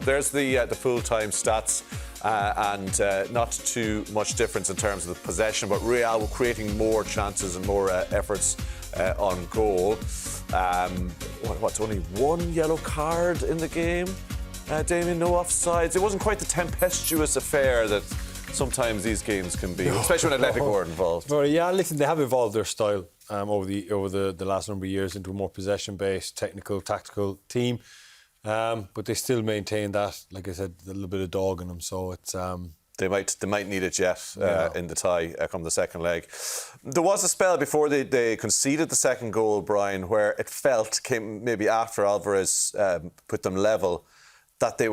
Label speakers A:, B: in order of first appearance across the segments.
A: there's the full-time stats, and not too much difference in terms of the possession, but Real were creating more chances and more efforts on goal. What's only one yellow card in the game? Damien, no offsides. It wasn't quite the tempestuous affair that sometimes these games can be, especially when Atletico are involved.
B: Well, yeah, listen, they have evolved their style over the last number of years into a more possession-based, technical, tactical team. But they still maintain that, like I said, a little bit of dog in them. So it's
A: they might need it yet in the tie come the second leg. There was a spell before they conceded the second goal, Brian, where it came maybe after Alvarez put them level, that they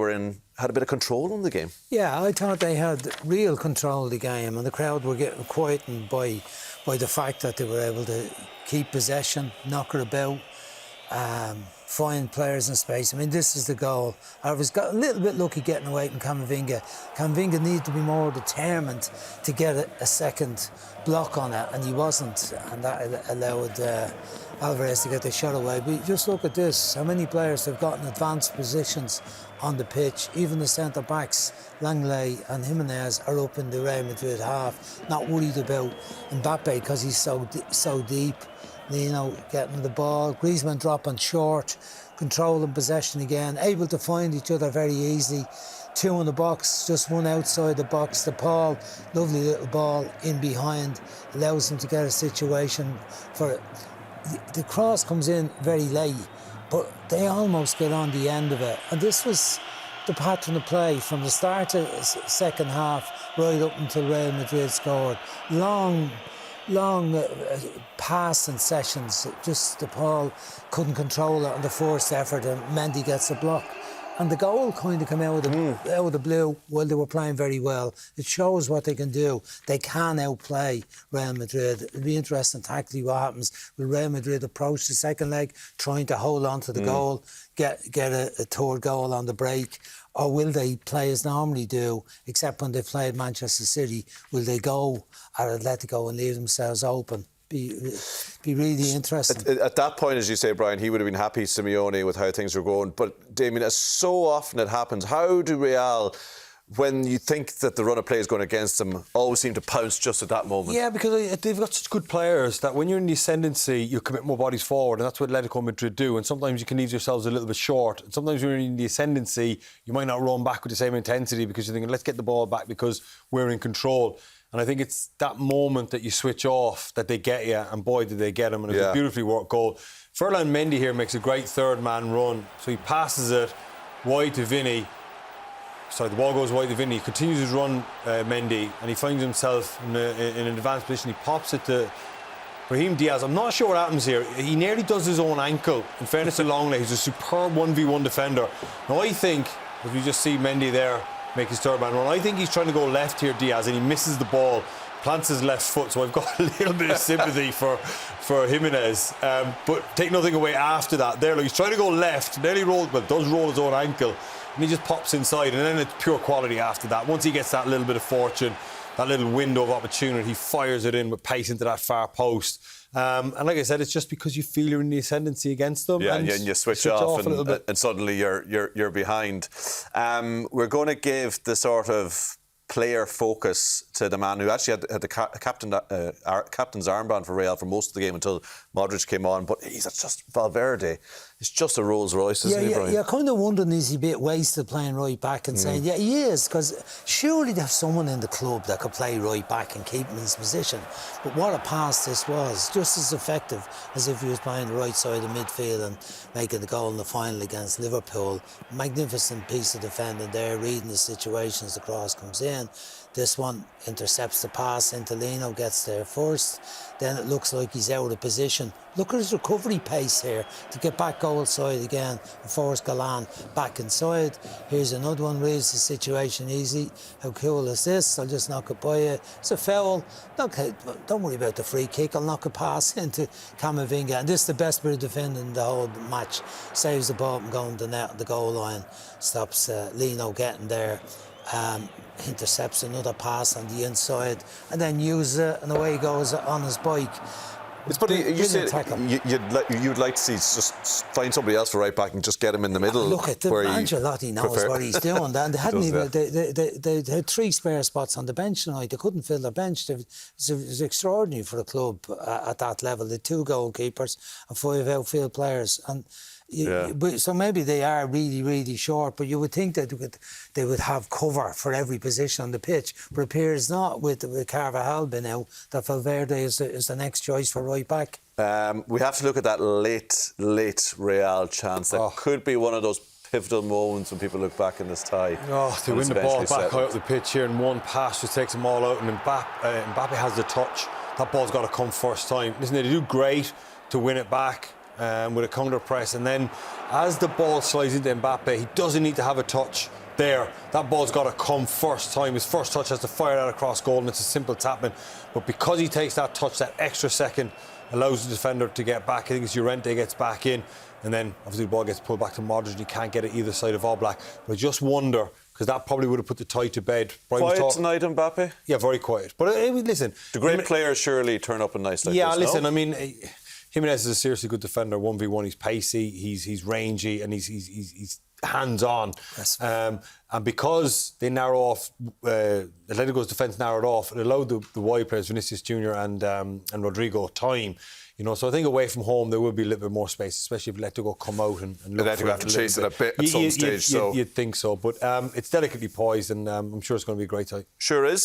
A: had a bit of control in the game.
C: Yeah, I thought they had real control of the game, and the crowd were getting quietened by the fact that they were able to keep possession, knock it about, find players in space. I mean, this is the goal. I was got a little bit lucky getting away from Camavinga. Camavinga needed to be more determined to get a second block on it, and he wasn't, and that allowed Alvarez to get the shot away. But just look at this, how many players have got in advanced positions on the pitch. Even the centre-backs, Langley and Jimenez, are up in the Real Madrid half, not worried about Mbappe because he's so deep. Lino getting the ball, Griezmann dropping short, controlling possession again, able to find each other very easily. Two in the box, just one outside the box. The Paul, lovely little ball in behind, allows them to get a situation for it. The cross comes in very late, but they almost get on the end of it. And this was the pattern of play from the start of the second half right up until Real Madrid scored. Long passing sessions, just the Paul couldn't control it on the first effort, and Mendy gets a block. And the goal kind of came out of the blue while they were playing very well. It shows what they can do. They can outplay Real Madrid. It'll be interesting tactically what happens. Will Real Madrid approach the second leg trying to hold on to the goal, get a third goal on the break? Or will they play as normally do, except when they've played Manchester City? Will they go at Atletico and leave themselves open? Be really interesting.
A: At that point, as you say, Brian, he would have been happy, Simeone, with how things were going. But, Damien, as so often it happens, how do Real, when you think that the run of play is going against them, always seem to pounce just at that moment?
B: Yeah, because they've got such good players that when you're in the ascendancy, you commit more bodies forward, and that's what Atletico Madrid do. And sometimes you can leave yourselves a little bit short. And sometimes when you're in the ascendancy, you might not run back with the same intensity because you're thinking, let's get the ball back because we're in control. And I think it's that moment that you switch off that they get you, and boy, did they get him. And it was a beautifully worked goal. Ferland Mendy here makes a great third-man run. So he passes it wide to Vinny. Sorry, the ball goes wide to Vinny. He continues his run, Mendy, and he finds himself in an advanced position. He pops it to Brahim Diaz. I'm not sure what happens here. He nearly does his own ankle. In fairness to Longley, he's a superb 1v1 defender. Now, I think, as we just see Mendy there make his third man run, I think he's trying to go left here, Diaz, and he misses the ball, plants his left foot. So I've got a little bit of sympathy for Jimenez. But take nothing away after that. There, he's trying to go left, nearly rolled, but does roll his own ankle. And he just pops inside, and then it's pure quality after that. Once he gets that little bit of fortune, that little window of opportunity, he fires it in with pace into that far post. And like I said, it's just because you feel you're in the ascendancy against them.
A: Yeah, and you switch off and suddenly you're behind. We're going to give the sort of player focus to the man who actually had the captain's armband for Real for most of the game until Modric came on. But he's just Valverde. It's just a Rolls Royce, isn't he, Brian?
C: You're kind of wondering, is he a bit wasted playing right back, and saying, yeah, he is, because surely there's someone in the club that could play right back and keep him in his position. But what a pass this was, just as effective as if he was playing the right side of midfield and making the goal in the final against Liverpool. Magnificent piece of defending there, reading the situation as the cross comes in. This one intercepts the pass into Lino, gets there first. Then it looks like he's out of position. Look at his recovery pace here to get back goal side again and force Galan back inside. Here's another one, reads the situation easy. How cool is this? I'll just knock it by you. It's a foul. Okay, don't worry about the free kick. I'll knock a pass into Camavinga. And this is the best bit of defending in the whole match. Saves the ball from going to the net, the goal line. Stops Lino getting there. Intercepts another pass on the inside and then uses it, and away he goes on his bike.
A: It's funny, you said
C: tackle.
A: you'd like to see just find somebody else for right back and just get him in the middle.
C: Look at Ancelotti knows what he's doing. And they hadn't even they had 3 spare spots on the bench tonight. They couldn't fill their bench. It was extraordinary for a club at that level. The 2 goalkeepers and 5 outfield players. And so maybe they are really, really short, but you would think that they would have cover for every position on the pitch. But it appears not with Carvajal being out, that Valverde is the next choice for right back.
A: We have to look at that late Real chance. That could be one of those pivotal moments when people look back in this tie.
B: They win the ball back high up the pitch here, and one pass just takes them all out, and Mbappe has the touch. That ball's got to come first time. Listen, they do great to win it back with a counter press, and then as the ball slides into Mbappe, he doesn't need to have a touch there. That ball's got to come first time. His first touch has to fire out across goal, and it's a simple tap in. But because he takes that touch, that extra second allows the defender to get back. I think it's Llorente gets back in, and then obviously the ball gets pulled back to Modric, and you can't get it either side of Oblak. But I just wonder, because that probably would have put the tie to bed.
A: Quiet tonight, Mbappe?
B: Yeah, very quiet. But listen,
A: the great players surely turn up in nice like this.
B: Yeah, listen,
A: no?
B: I mean, Jimenez is a seriously good defender. 1v1, he's pacey, he's rangy, and he's hands-on.
C: Yes.
B: And because they narrow off, Atletico's defence narrowed off, it allowed the wide players, Vinicius Junior and Rodrigo, time. You know, so I think away from home there will be a little bit more space, especially if Atletico come out and look
A: Atletico
B: for
A: have to chase it a bit at some stage.
B: You'd think so, but it's delicately poised, and I'm sure it's going to be a great time.
A: Sure is.